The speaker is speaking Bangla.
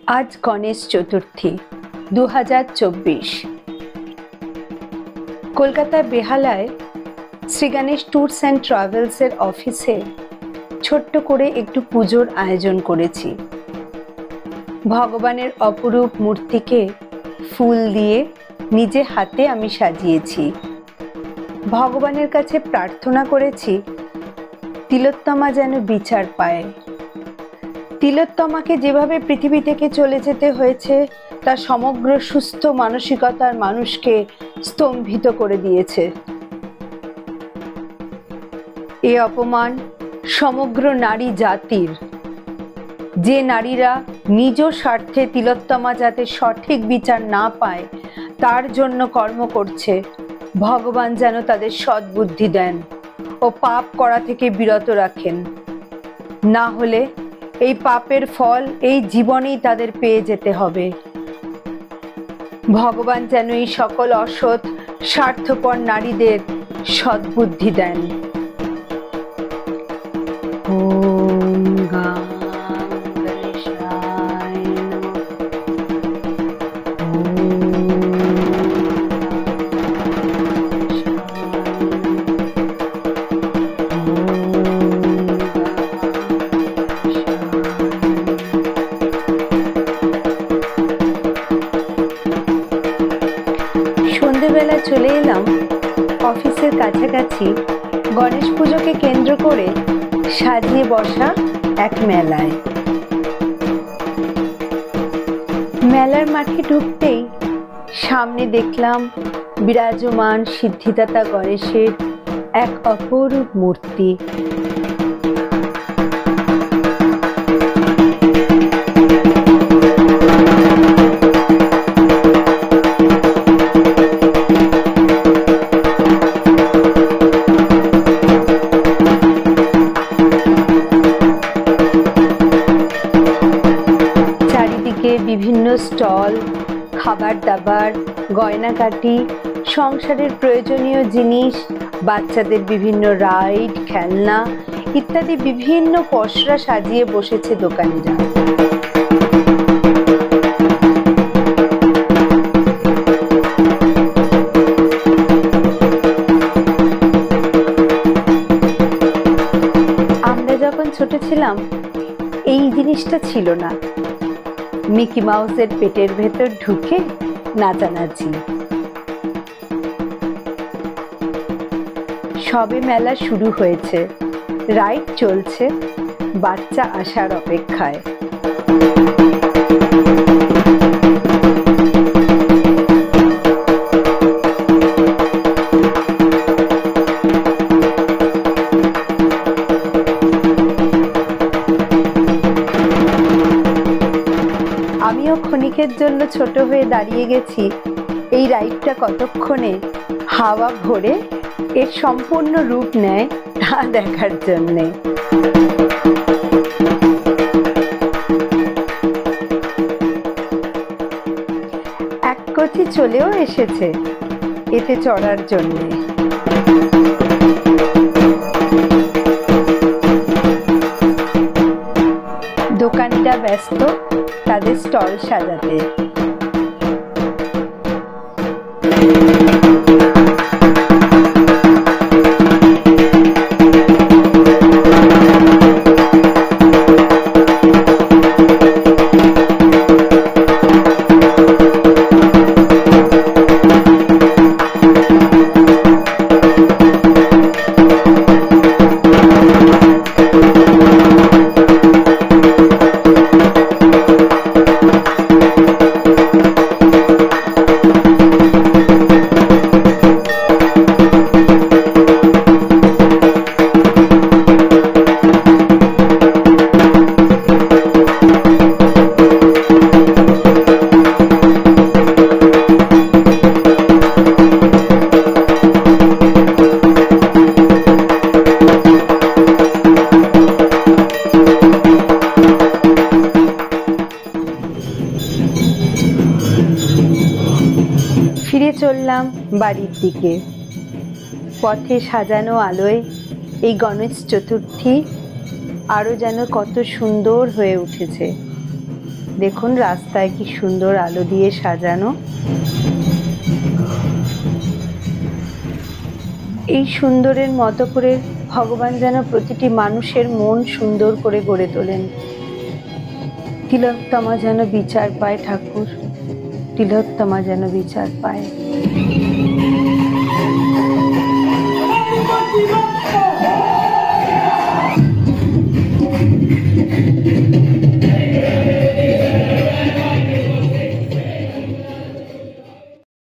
আজ গণেশ চতুর্থী 2024। কলকাতার বেহালায় শ্রী গণেশ ট্যুরস অ্যান্ড ট্রাভেলসের অফিসে ছোট্ট করে একটু পুজোর আয়োজন করেছি। ভগবানের অপরূপ মূর্তিকে ফুল দিয়ে নিজে হাতে আমি সাজিয়েছি। ভগবানের কাছে প্রার্থনা করেছি তিলোত্তমা যেন বিচার পায়। তিলোত্তমাকে যেভাবে পৃথিবী থেকে চলে যেতে হয়েছে তা সমগ্র সুস্থ মানসিকতার মানুষকে স্তম্ভিত করে দিয়েছে। এ অপমান সমগ্র নারী জাতির। যে নারীরা নিজ স্বার্থে তিলোত্তমা যাতে সঠিক বিচার না পায় তার জন্য কর্ম করছে, ভগবান যেন তাদের সদ্বুদ্ধি দেন ও পাপ করা থেকে বিরত রাখেন। না হলে এই পাপের ফল এই জীবনেই তাদের পেয়ে যেতে হবে। ভগবান যেন এই সকল অসৎ স্বার্থপর নারীদের সদ্বুদ্ধি দেন। ওম গাং গণেশায় সন্ধেবেলা চলে এলাম অফিসের কাছাকাছি গণেশ পুজোকে কেন্দ্র করে সাজিয়ে বসা এক মেলায়। মেলার মাঠে ঢুকতেই সামনে দেখলাম বিরাজমান সিদ্ধিদাতা গণেশের এক অপরূপ মূর্তি। বিভিন্ন স্টল, খাবার দাবার, গয়নাকাটি, সংসারের প্রয়োজনীয় জিনিস, বাচ্চাদের বিভিন্ন রাইড, খেলনা ইত্যাদি বিভিন্ন পসরা সাজিয়ে বসেছে দোকানিরা। আমরা যখন ছোট ছিলাম এই জিনিসটা ছিল না। মিকি মাউসের পেটের ভেতর ঢুকে নাচানাচি। সবে মেলা শুরু হয়েছে, রাইড চলছে, বাচ্চা আসার অপেক্ষায়। আমিও ক্ষণিকের জন্য ছোট হয়ে দাঁড়িয়ে গেছি এই রাইডটা কতক্ষণে হাওয়া ভরে এর সম্পূর্ণ রূপ নেয় তা দেখার জন্যে। এক কচি চলেও এসেছে এতে চড়ার জন্যে। দোকানিরা ব্যস্ত তাদের স্টল সাজাতে। ফিরে চললাম বাড়ির দিকে। পথে সাজানো আলোয় এই গণেশ চতুর্থী আরো যেন কত সুন্দর হয়ে উঠেছে। দেখুন রাস্তায় কি সুন্দর আলো দিয়ে সাজানো। এই সুন্দরের মতো করে ভগবান যেন প্রতিটি মানুষের মন সুন্দর করে গড়ে তোলেন। তিলোত্তমা যেন বিচার পায় ঠাকুর, তিলোত্তমা যেন বিচার পায়।